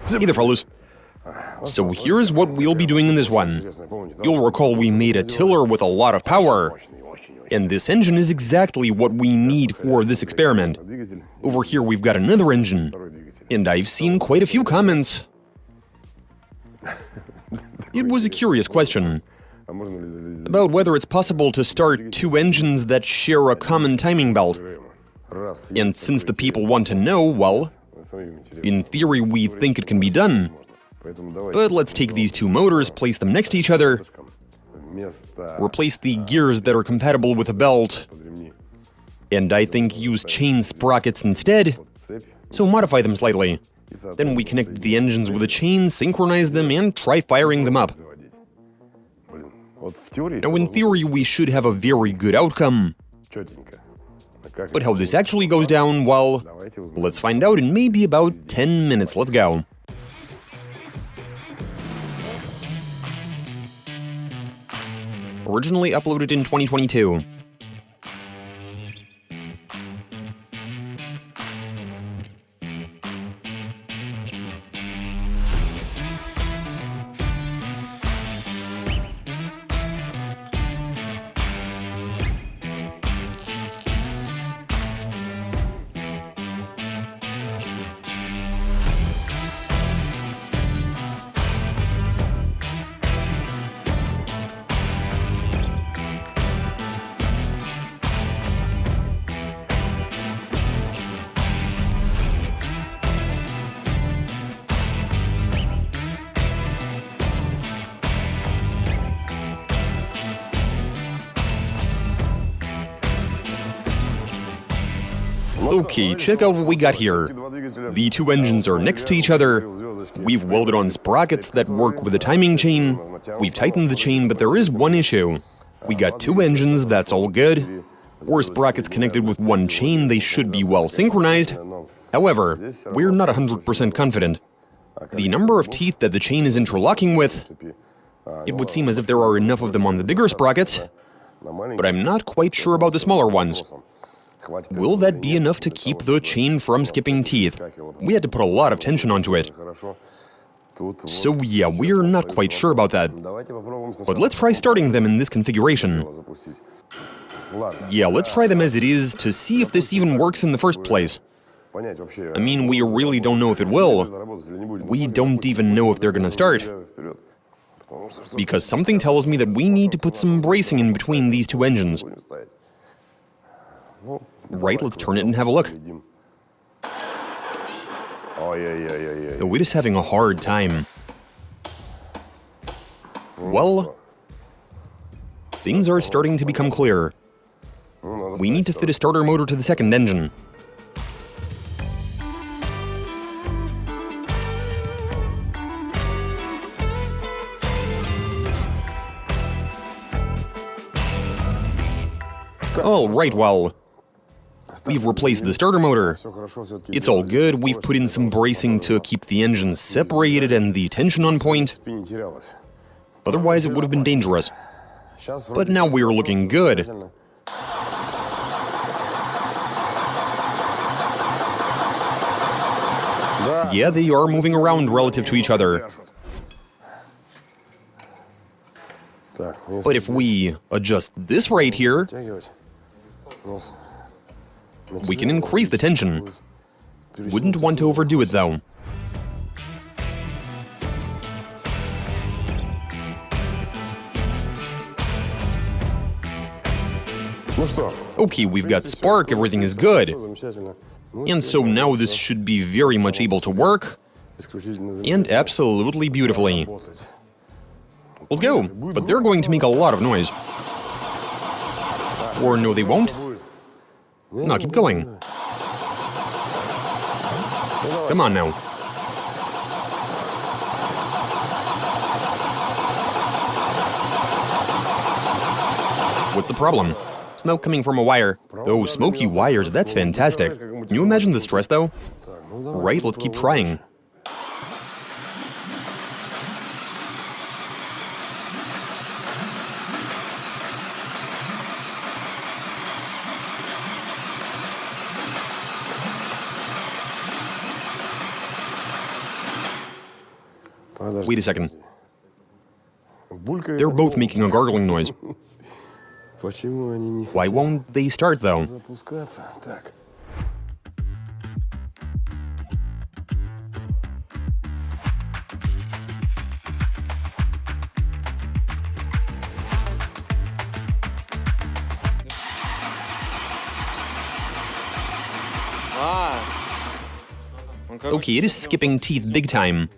Hey there, fellas. So here's what we'll be doing in this one. You'll recall we made a tiller with a lot of power. And this engine is exactly what we need for this experiment. Over here we've got another engine. And I've seen quite a few comments. It was a curious question about whether it's possible to start two engines that share a common timing belt. And since the people want to know, well, in theory we think it can be done. But let's take these two motors, place them next to each other, replace the gears that are compatible with a belt, and I think use chain sprockets instead, so modify them slightly. Then we connect the engines with a chain, synchronize them, and try firing them up. Now in theory we should have a very good outcome. But how this actually goes down, well, let's find out in maybe about 10 minutes. Let's go. Originally uploaded in 2022. Okay, check out what we got here. The two engines are next to each other. We've welded on sprockets that work with the timing chain. We've tightened the chain, but there is one issue. We got two engines, that's all good. Or sprockets connected with one chain, they should be well synchronized. However, we're not 100% confident. The number of teeth that the chain is interlocking with, it would seem as if there are enough of them on the bigger sprockets, but I'm not quite sure about the smaller ones. Will that be enough to keep the chain from skipping teeth? We had to put a lot of tension onto it. So yeah, we're not quite sure about that. But let's try starting them in this configuration. Yeah, let's try them as it is to see if this even works in the first place. I mean, we really don't know if it will. We don't even know if they're gonna start. Because something tells me that we need to put some bracing in between these two engines. Right, let's turn it and have a look. We're just having a hard time. Well, things are starting to become clear. We need to fit a starter motor to the second engine. All right, well, we've replaced the starter motor. It's all good. We've put in some bracing to keep the engine separated and the tension on point. Otherwise, it would have been dangerous. But now we're looking good. Yeah, they are moving around relative to each other. But if we adjust this right here, we can increase the tension. Wouldn't want to overdo it, though. Okay, we've got spark, everything is good. And so now this should be very much able to work, and absolutely beautifully. Let's go, but they're going to make a lot of noise. Or no, they won't. No, keep going. Come on now. What's the problem? Smoke coming from a wire. Oh, smoky wires, that's fantastic. Can you imagine the stress, though? Right, let's keep trying. Wait a second. They're both making a gargling noise. Why won't they start, though? Okay, it is skipping teeth big time.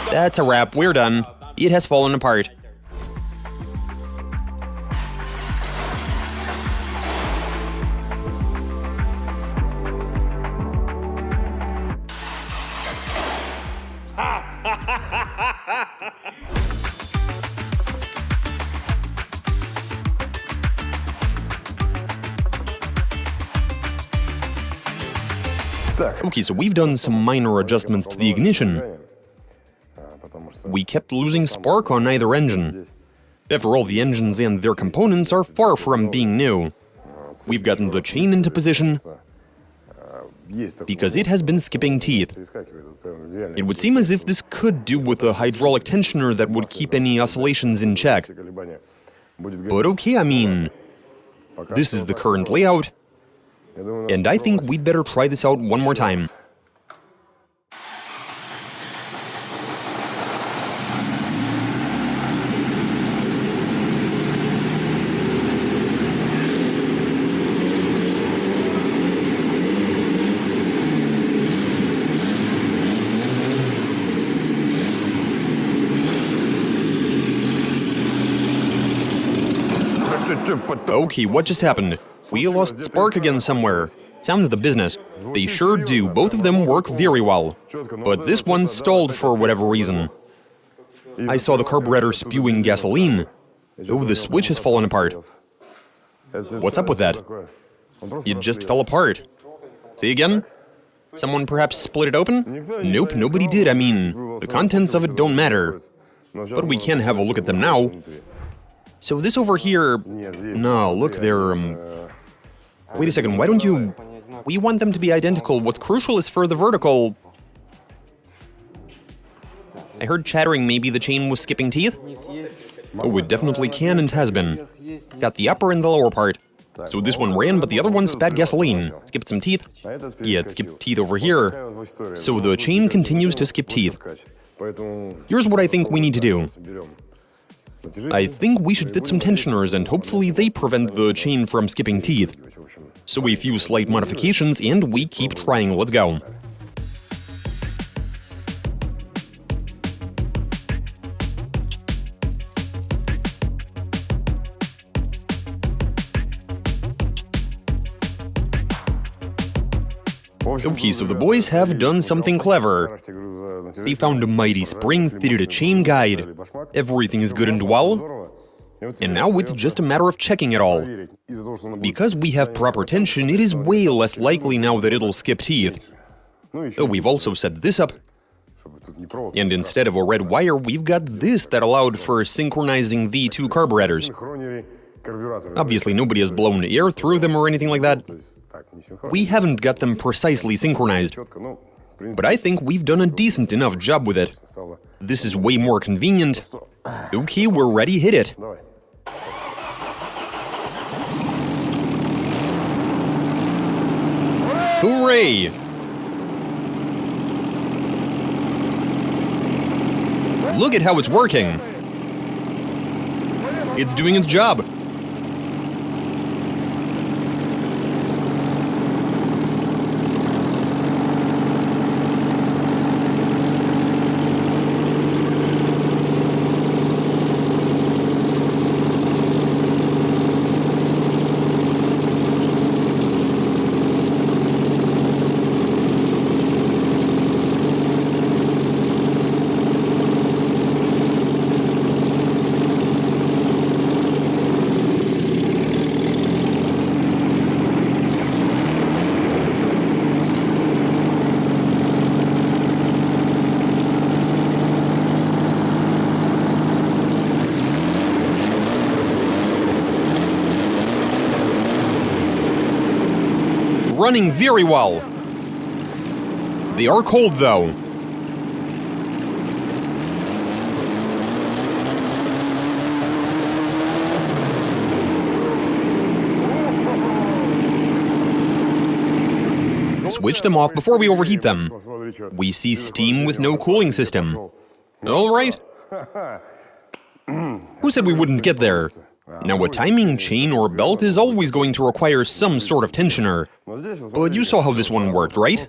That's a wrap, we're done. It has fallen apart. Okay, so we've done some minor adjustments to the ignition. We kept losing spark on either engine. After all, the engines and their components are far from being new. We've gotten the chain into position because it has been skipping teeth. It would seem as if this could do with a hydraulic tensioner that would keep any oscillations in check. But okay, I mean, this is the current layout, and I think we'd better try this out one more time. Okay, what just happened? We lost spark again somewhere. Sounds the business. They sure do, both of them work very well. But this one stalled for whatever reason. I saw the carburetor spewing gasoline. Oh, the switch has fallen apart. What's up with that? It just fell apart. See again? Someone perhaps split it open? Nope, nobody did. I mean, the contents of it don't matter. But we can have a look at them now. So this over here... No, look, they're... Wait a second, why don't you... We want them to be identical. What's crucial is for the vertical... I heard chattering maybe the chain was skipping teeth? Oh, it definitely can and has been. Got the upper and the lower part. So this one ran, but the other one spat gasoline. Skipped some teeth. Yeah, it skipped teeth over here. So the chain continues to skip teeth. Here's what I think we need to do. I think we should fit some tensioners and hopefully they prevent the chain from skipping teeth. So a few slight modifications and we keep trying. Let's go. Okay, so the boys have done something clever. They found a mighty spring, fitted a chain guide. Everything is good and well. And now it's just a matter of checking it all. Because we have proper tension, it is way less likely now that it'll skip teeth. Oh, we've also set this up. And instead of a red wire, we've got this that allowed for synchronizing the two carburetors. Obviously, nobody has blown air through them or anything like that. We haven't got them precisely synchronized. But I think we've done a decent enough job with it. This is way more convenient. Okay, we're ready, hit it. Hooray! Look at how it's working. It's doing its job. running very well. They are cold, though. Switch them off before we overheat them. We see steam with no cooling system. All right. Who said we wouldn't get there? Now, a timing chain or belt is always going to require some sort of tensioner. But you saw how this one worked, right?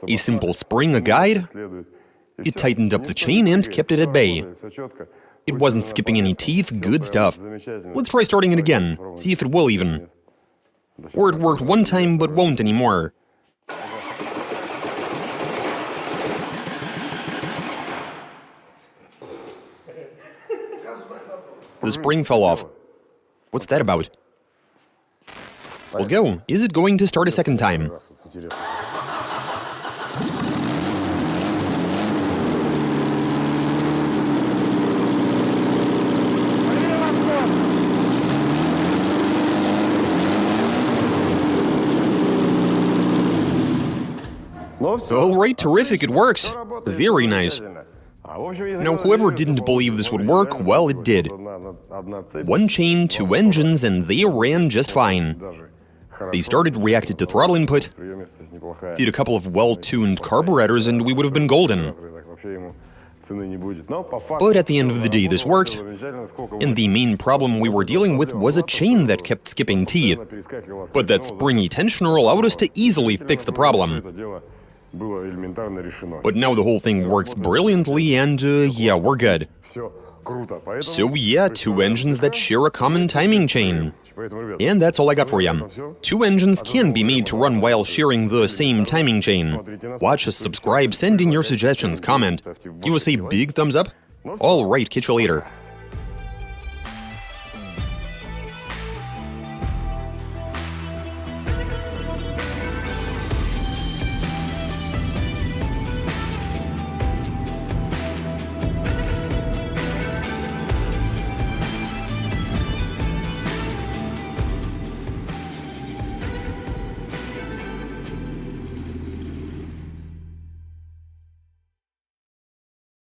A simple spring, a guide. It tightened up the chain and kept it at bay. It wasn't skipping any teeth, good stuff. Let's try starting it again, see if it will even. Or it worked one time but won't anymore. The spring fell off. What's that about? Let's go. Is it going to start a second time? Alright, terrific, it works. Very nice. Now, whoever didn't believe this would work, well, it did. One chain, two engines, and they ran just fine. They started, reacted to throttle input, did a couple of well-tuned carburetors, and we would have been golden. But at the end of the day, this worked, and the main problem we were dealing with was a chain that kept skipping teeth. But that springy tensioner allowed us to easily fix the problem. But now the whole thing works brilliantly, and yeah, we're good. So yeah, two engines that share a common timing chain. And that's all I got for you. Two engines can be made to run while sharing the same timing chain. Watch us, subscribe, send in your suggestions, comment. Give us a big thumbs up. Alright, catch you later.